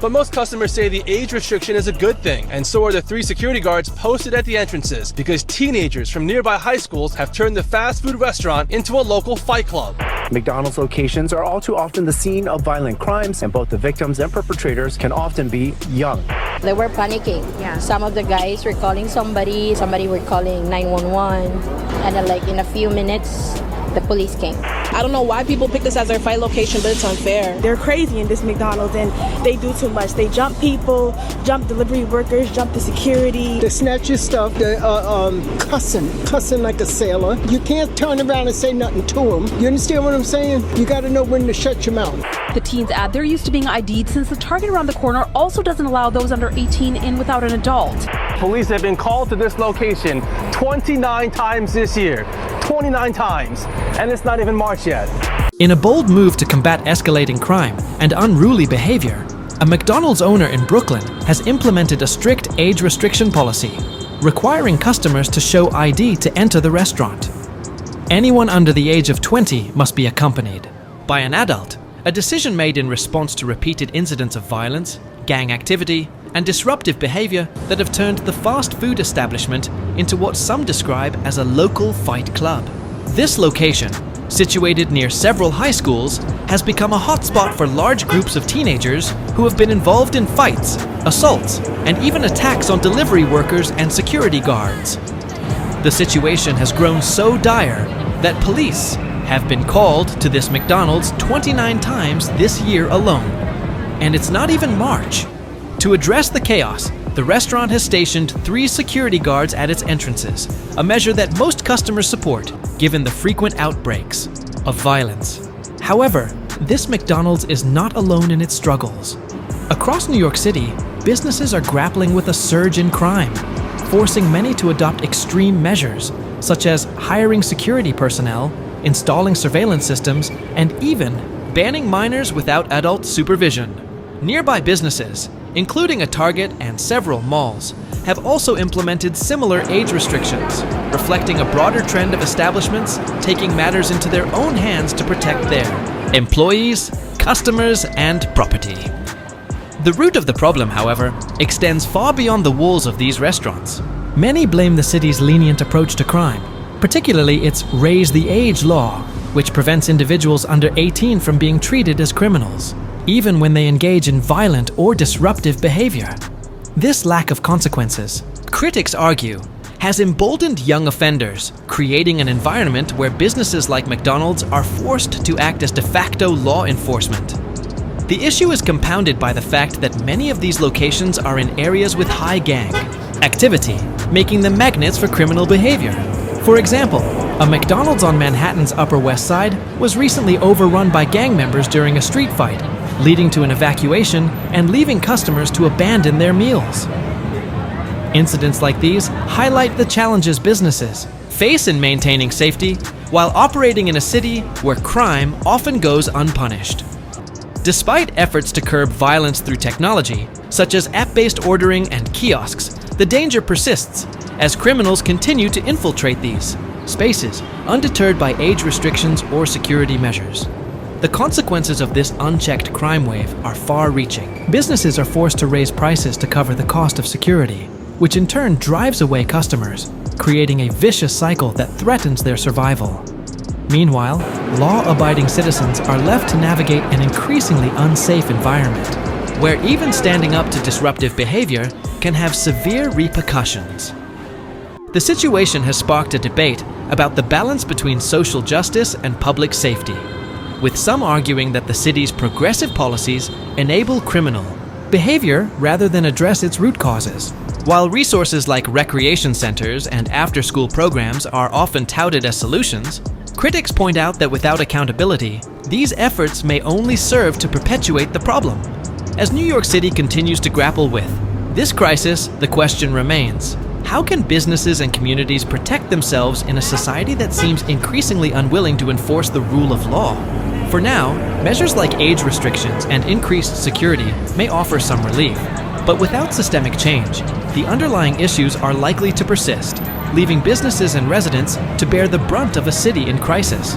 But most customers say the age restriction is a good thing, and so are the 3 security guards posted at the entrances, because teenagers from nearby high schools have turned the fast food restaurant into a local fight club. McDonald's locations are all too often the scene of violent crimes, and both the victims and perpetrators can often be young. They were panicking. Yeah. Some of the guys were calling somebody were calling 911, and then like in a few minutes, the police came. I don't know why people pick this as their fight location, but it's unfair. They're crazy in this McDonald's, and they do too much. They jump people, jump delivery workers, jump the security. They snatch your stuff. They're cussing like a sailor. You can't turn around and say nothing to them. You understand what I'm saying? You got to know when to shut your mouth. The teens add they're used to being ID'd since the Target around the corner also doesn't allow those under 18 in without an adult. Police have been called to this location 29 times this year. 29 times, and it's not even March yet. In a bold move to combat escalating crime and unruly behavior, a McDonald's owner in Brooklyn has implemented a strict age restriction policy, requiring customers to show ID to enter the restaurant. Anyone under the age of 20 must be accompanied by an adult, a decision made in response to repeated incidents of violence, gang activity, and disruptive behavior that have turned the fast food establishment into what some describe as a local fight club. This location, situated near several high schools, has become a hotspot for large groups of teenagers who have been involved in fights, assaults, and even attacks on delivery workers and security guards. The situation has grown so dire that police have been called to this McDonald's 29 times this year alone. And it's not even March. To address the chaos, the restaurant has stationed 3 security guards at its entrances, a measure that most customers support, given the frequent outbreaks of violence. However, this McDonald's is not alone in its struggles. Across New York City, businesses are grappling with a surge in crime, forcing many to adopt extreme measures, such as hiring security personnel, installing surveillance systems, and even banning minors without adult supervision. Nearby businesses, including a Target and several malls, have also implemented similar age restrictions, reflecting a broader trend of establishments taking matters into their own hands to protect their employees, customers, and property. The root of the problem, however, extends far beyond the walls of these restaurants. Many blame the city's lenient approach to crime, particularly its Raise the Age law, which prevents individuals under 18 from being treated as criminals, even when they engage in violent or disruptive behavior. This lack of consequences, critics argue, has emboldened young offenders, creating an environment where businesses like McDonald's are forced to act as de facto law enforcement. The issue is compounded by the fact that many of these locations are in areas with high gang activity, making them magnets for criminal behavior. For example, a McDonald's on Manhattan's Upper West Side was recently overrun by gang members during a street fight, leading to an evacuation and leaving customers to abandon their meals. Incidents like these highlight the challenges businesses face in maintaining safety while operating in a city where crime often goes unpunished. Despite efforts to curb violence through technology, such as app-based ordering and kiosks, the danger persists as criminals continue to infiltrate these spaces, undeterred by age restrictions or security measures. The consequences of this unchecked crime wave are far-reaching. Businesses are forced to raise prices to cover the cost of security, which in turn drives away customers, creating a vicious cycle that threatens their survival. Meanwhile, law-abiding citizens are left to navigate an increasingly unsafe environment, where even standing up to disruptive behavior can have severe repercussions. The situation has sparked a debate about the balance between social justice and public safety, with some arguing that the city's progressive policies enable criminal behavior rather than address its root causes. While resources like recreation centers and after-school programs are often touted as solutions, critics point out that without accountability, these efforts may only serve to perpetuate the problem. As New York City continues to grapple with this crisis, the question remains: how can businesses and communities protect themselves in a society that seems increasingly unwilling to enforce the rule of law? For now, measures like age restrictions and increased security may offer some relief, but without systemic change, the underlying issues are likely to persist, leaving businesses and residents to bear the brunt of a city in crisis.